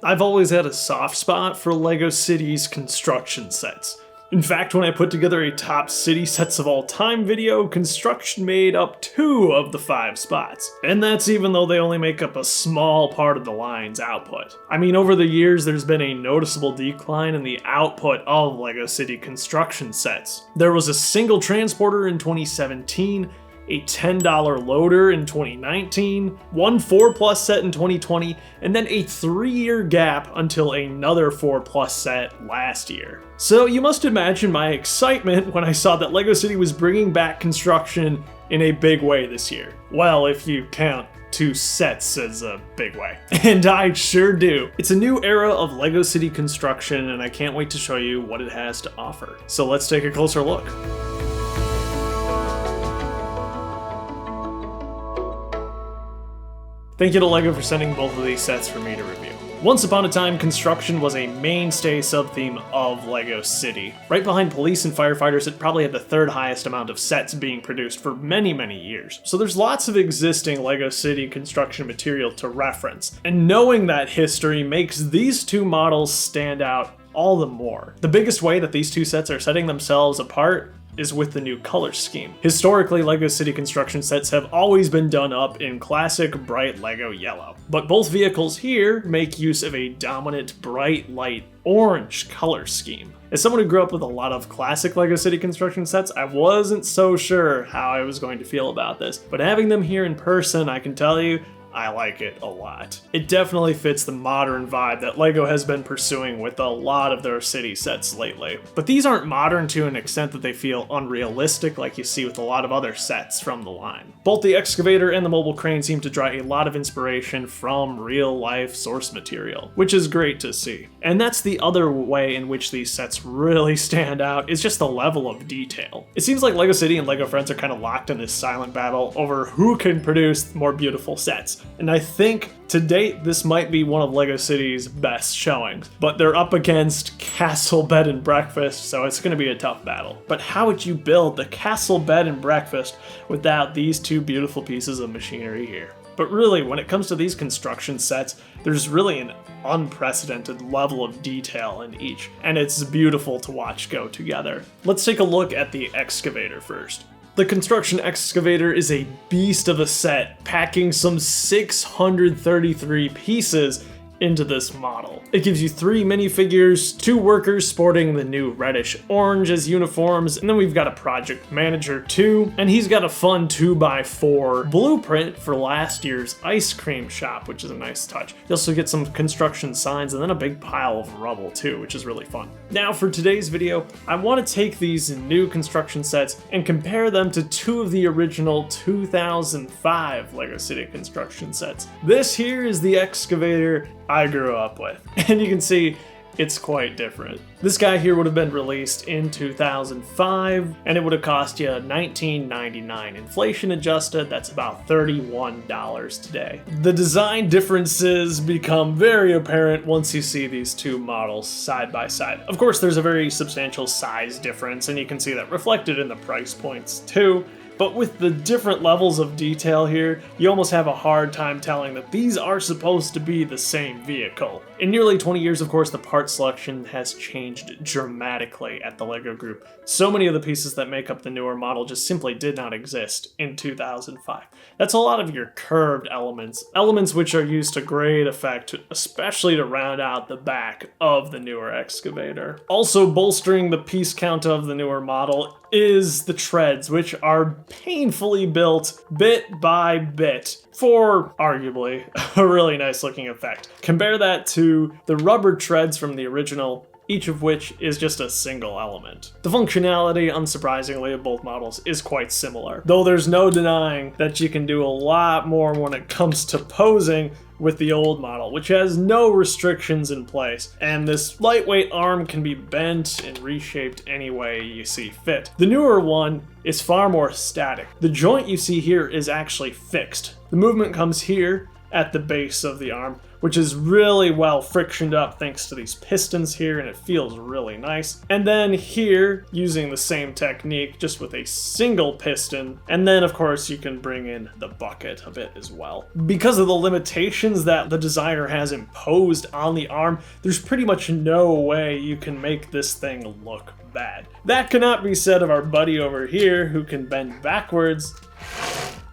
I've always had a soft spot for LEGO Cities construction sets. In fact, when I put together a top city sets of all time video, construction made up 2 of the 5 spots. And that's even though they only make up a small part of the line's output. I mean, over the years, there's been a noticeable decline in the output of LEGO City construction sets. There was a single transporter in 2017, a $10 loader in 2019, one 4+ set in 2020, and then a 3-year gap until another 4+ set last year. So you must imagine my excitement when I saw that LEGO City was bringing back construction in a big way this year. Well, if you count 2 sets as a big way. And I sure do. It's a new era of LEGO City construction, and I can't wait to show you what it has to offer. So let's take a closer look. Thank you to LEGO for sending both of these sets for me to review. Once upon a time, construction was a mainstay sub-theme of LEGO City. Right behind police and firefighters, it probably had the 3rd highest amount of sets being produced for many, many years. So there's lots of existing LEGO City construction material to reference. And knowing that history makes these 2 models stand out all the more. The biggest way that these 2 sets are setting themselves apart is with the new color scheme. Historically, LEGO City construction sets have always been done up in classic bright LEGO yellow, but both vehicles here make use of a dominant bright light orange color scheme. As someone who grew up with a lot of classic LEGO City construction sets, I wasn't so sure how I was going to feel about this, but having them here in person, I can tell you, I like it a lot. It definitely fits the modern vibe that LEGO has been pursuing with a lot of their city sets lately. But these aren't modern to an extent that they feel unrealistic like you see with a lot of other sets from the line. Both the excavator and the mobile crane seem to draw a lot of inspiration from real life source material, which is great to see. And that's the other way in which these sets really stand out, is just the level of detail. It seems like LEGO City and LEGO Friends are kind of locked in this silent battle over who can produce more beautiful sets. And I think to date, this might be one of LEGO City's best showings, but they're up against Castle Bed and Breakfast, so it's going to be a tough battle. But how would you build the Castle Bed and Breakfast without these 2 beautiful pieces of machinery here? But really, when it comes to these construction sets, there's really an unprecedented level of detail in each, and it's beautiful to watch go together. Let's take a look at the excavator first. The construction excavator is a beast of a set, packing some 633 pieces into this model. It gives you 3 minifigures, 2 workers sporting the new reddish orange as uniforms, and then we've got a project manager too, and he's got a fun 2x4 blueprint for last year's ice cream shop, which is a nice touch. You also get some construction signs and then a big pile of rubble too, which is really fun. Now for today's video, I want to take these new construction sets and compare them to 2 of the original 2005 LEGO City construction sets. This here is the excavator I grew up with, and you can see it's quite different. This guy here would have been released in 2005, and it would have cost you $19.99. Inflation adjusted, that's about $31 today. The design differences become very apparent once you see these 2 models side by side. Of course, there's a very substantial size difference, and you can see that reflected in the price points too. But with the different levels of detail here, you almost have a hard time telling that these are supposed to be the same vehicle. In nearly 20 years, of course, the part selection has changed dramatically at the LEGO Group. So many of the pieces that make up the newer model just simply did not exist in 2005. That's a lot of your curved elements which are used to great effect, especially to round out the back of the newer excavator. Also bolstering the piece count of the newer model is the treads, which are painfully built bit by bit for arguably a really nice looking effect. Compare that to the rubber treads from the original, each of which is just a single element. The functionality, unsurprisingly, of both models is quite similar, though there's no denying that you can do a lot more when it comes to posing with the old model, which has no restrictions in place, and this lightweight arm can be bent and reshaped any way you see fit. The newer one is far more static. The joint you see here is actually fixed. The movement comes here at the base of the arm, which is really well frictioned up thanks to these pistons here, and it feels really nice. And then here, using the same technique, just with a single piston, and then of course you can bring in the bucket a bit as well. Because of the limitations that the designer has imposed on the arm, there's pretty much no way you can make this thing look bad. That cannot be said of our buddy over here who can bend backwards.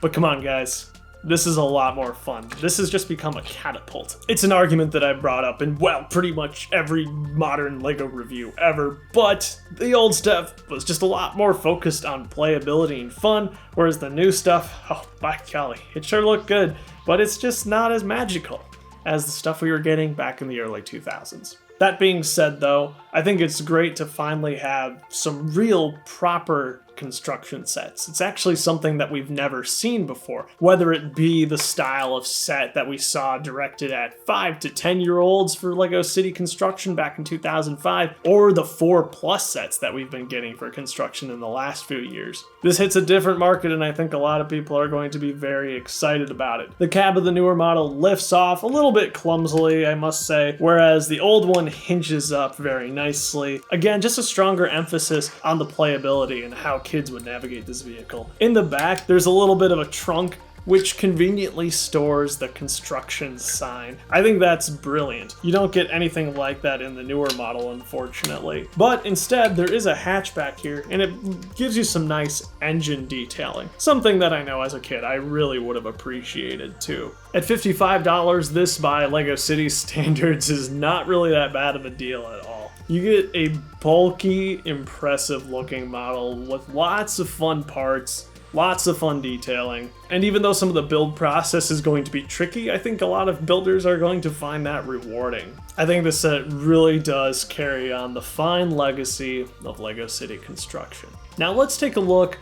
But come on, guys. This is a lot more fun. This has just become a catapult. It's an argument that I brought up in, well, pretty much every modern LEGO review ever, but the old stuff was just a lot more focused on playability and fun, whereas the new stuff, oh, by golly, it sure looked good, but it's just not as magical as the stuff we were getting back in the early 2000s. That being said, though, I think it's great to finally have some real proper construction sets. It's actually something that we've never seen before, whether it be the style of set that we saw directed at 5 to 10-year-olds for LEGO City Construction back in 2005, or the 4+ sets that we've been getting for construction in the last few years. This hits a different market, and I think a lot of people are going to be very excited about it. The cab of the newer model lifts off a little bit clumsily, I must say, whereas the old one hinges up very nicely. Again, just a stronger emphasis on the playability and how kids would navigate this vehicle. In the back, there's a little bit of a trunk which conveniently stores the construction sign. I think that's brilliant. You don't get anything like that in the newer model, unfortunately. But instead, there is a hatchback here, and it gives you some nice engine detailing. Something that I know as a kid I really would have appreciated too. At $55, this by LEGO City standards is not really that bad of a deal at all. You get a bulky, impressive looking model with lots of fun parts, lots of fun detailing, and even though some of the build process is going to be tricky, I think a lot of builders are going to find that rewarding. I think this set really does carry on the fine legacy of LEGO City Construction. Now let's take a look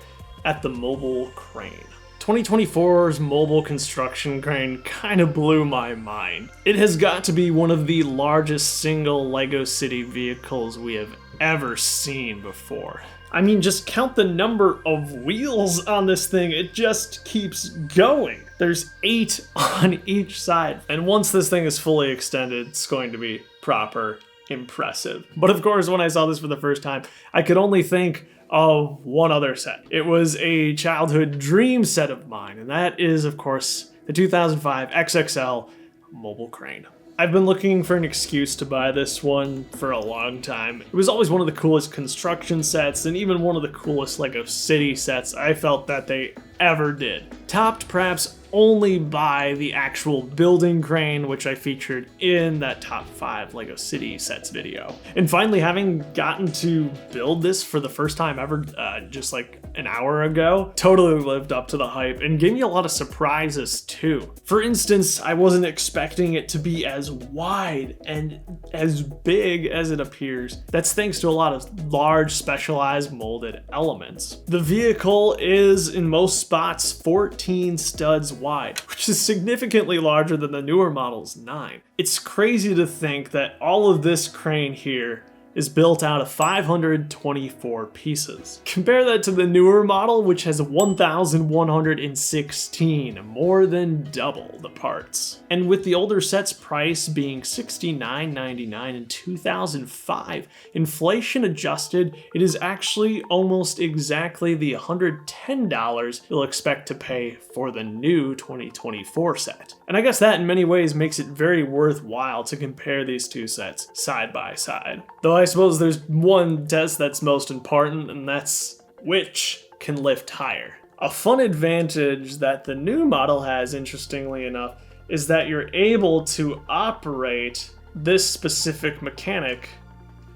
at the mobile crane. 2024's mobile construction crane kind of blew my mind. It has got to be one of the largest single LEGO City vehicles we have ever seen before. I mean, just count the number of wheels on this thing, it just keeps going. There's 8 on each side. And once this thing is fully extended, it's going to be proper impressive. But of course, when I saw this for the first time, I could only think of one other set. It was a childhood dream set of mine, and that is, of course, the 2005 XXL mobile crane. I've been looking for an excuse to buy this one for a long time. It was always one of the coolest construction sets and even one of the coolest LEGO City sets I felt that they ever did. Topped perhaps only by the actual building crane, which I featured in that top 5 LEGO City sets video. And finally, having gotten to build this for the first time ever, just like an hour ago, totally lived up to the hype and gave me a lot of surprises too. For instance, I wasn't expecting it to be as wide and as big as it appears. That's thanks to a lot of large specialized molded elements. The vehicle is in most spots 14 studs wide, which is significantly larger than the newer model's 9. It's crazy to think that all of this crane here is built out of 524 pieces. Compare that to the newer model, which has 1,116, more than double the parts. And with the older set's price being $69.99 in 2005, inflation adjusted, it is actually almost exactly the $110 you'll expect to pay for the new 2024 set. And I guess that in many ways makes it very worthwhile to compare these two sets side by side. Though I suppose there's one test that's most important, and that's which can lift higher. A fun advantage that the new model has, interestingly enough, is that you're able to operate this specific mechanic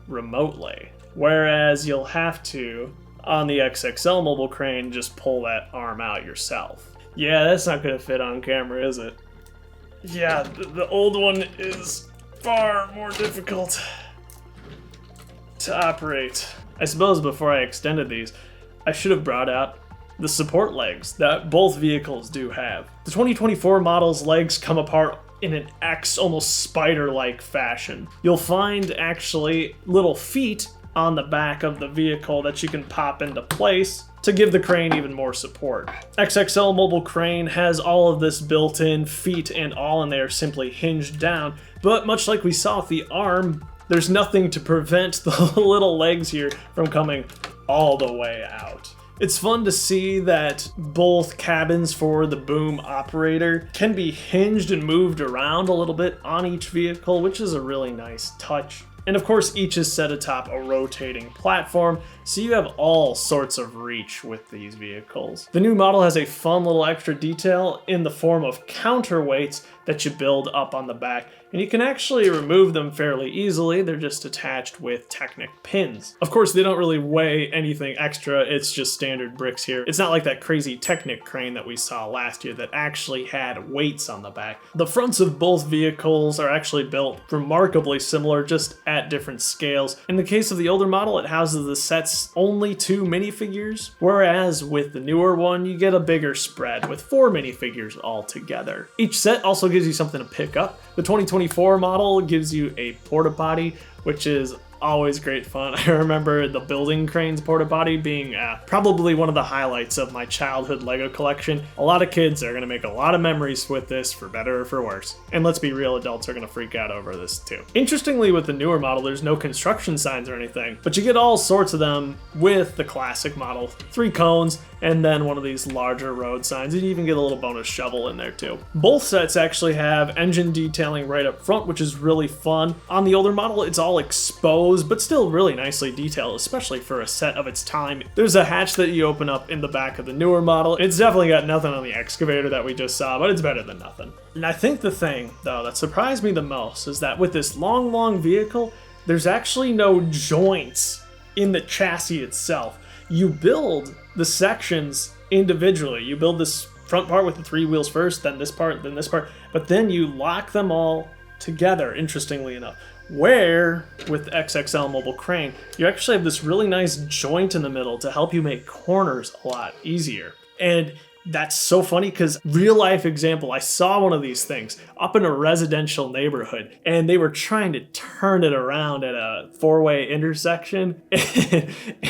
remotely, whereas you'll have to, on the XXL mobile crane, just pull that arm out yourself. Yeah, that's not gonna fit on camera, is it? Yeah, the old one is far more difficult to operate. I suppose before I extended these, I should have brought out the support legs that both vehicles do have. The 2024 model's legs come apart in an X, almost spider-like fashion. You'll find actually little feet on the back of the vehicle that you can pop into place, to give the crane even more support. XXL Mobile Crane has all of this built-in feet and all, and they are simply hinged down, but much like we saw with the arm, there's nothing to prevent the little legs here from coming all the way out. It's fun to see that both cabins for the boom operator can be hinged and moved around a little bit on each vehicle, which is a really nice touch. And of course, each is set atop a rotating platform, so you have all sorts of reach with these vehicles. The new model has a fun little extra detail in the form of counterweights that you build up on the back, and you can actually remove them fairly easily. They're just attached with Technic pins. Of course, they don't really weigh anything extra, it's just standard bricks here. It's not like that crazy Technic crane that we saw last year that actually had weights on the back. The fronts of both vehicles are actually built remarkably similar, just at different scales. In the case of the older model, it houses the set's only 2 minifigures, whereas with the newer one, you get a bigger spread with 4 minifigures altogether. Each set also gives you something to pick up. The 2024 model gives you a porta potty, which is always great fun. I remember the building cranes porta potty being probably one of the highlights of my childhood Lego collection. A lot of kids are gonna make a lot of memories with this, for better or for worse. And let's be real, adults are gonna freak out over this too. Interestingly, with the newer model, there's no construction signs or anything, but you get all sorts of them with the classic model. 3 cones, and then one of these larger road signs. You even get a little bonus shovel in there too. Both sets actually have engine detailing right up front, which is really fun. On the older model, it's all exposed, but still really nicely detailed, especially for a set of its time. There's a hatch that you open up in the back of the newer model. It's definitely got nothing on the excavator that we just saw, but it's better than nothing. And I think the thing, though, that surprised me the most is that with this long vehicle, there's actually no joints in the chassis itself. You build the sections individually. You build this front part with the 3 wheels first, then this part, but then you lock them all together, interestingly enough. Where, with XXL Mobile Crane, you actually have this really nice joint in the middle to help you make corners a lot easier. And that's so funny because real life example, I saw one of these things up in a residential neighborhood and they were trying to turn it around at a 4-way intersection.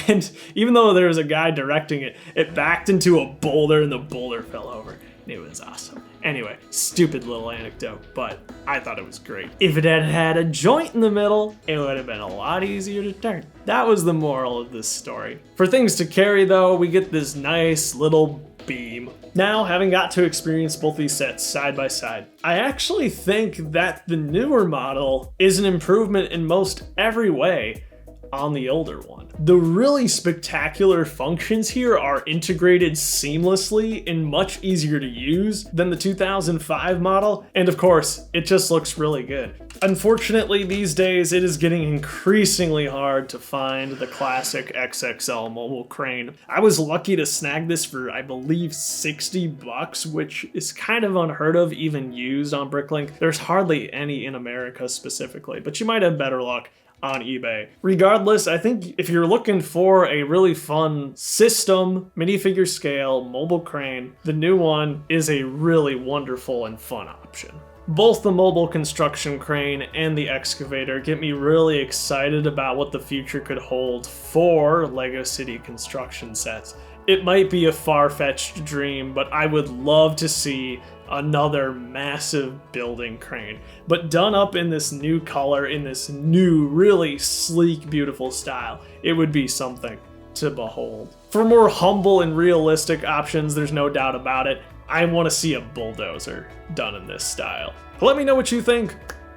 And even though there was a guy directing it, it backed into a boulder and the boulder fell over. It was awesome. Anyway, stupid little anecdote, but I thought it was great. If it had had a joint in the middle, it would have been a lot easier to turn. That was the moral of this story. For things to carry though, we get this nice little beam. Now, having got to experience both these sets side by side, I actually think that the newer model is an improvement in most every way on the older one. The really spectacular functions here are integrated seamlessly and much easier to use than the 2005 model, and of course, it just looks really good. Unfortunately, these days, it is getting increasingly hard to find the classic XXL Mobile Crane. I was lucky to snag this for, I believe, $60, which is kind of unheard of, even used on Bricklink. There's hardly any in America specifically, but you might have better luck on eBay. Regardless, I think if you're looking for a really fun system, minifigure scale, mobile crane, the new one is a really wonderful and fun option. Both the mobile construction crane and the excavator get me really excited about what the future could hold for LEGO City construction sets. It might be a far-fetched dream, but I would love to see another massive building crane, but done up in this new color, in this new, really sleek, beautiful style. It would be something to behold. For more humble and realistic options, there's no doubt about it, I want to see a bulldozer done in this style. Let me know what you think.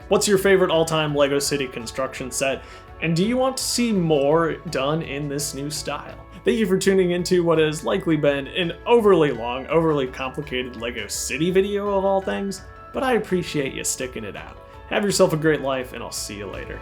What's your favorite all-time LEGO City construction set? And do you want to see more done in this new style? Thank you for tuning into what has likely been an overly long, overly complicated LEGO City video of all things, but I appreciate you sticking it out. Have yourself a great life, and I'll see you later.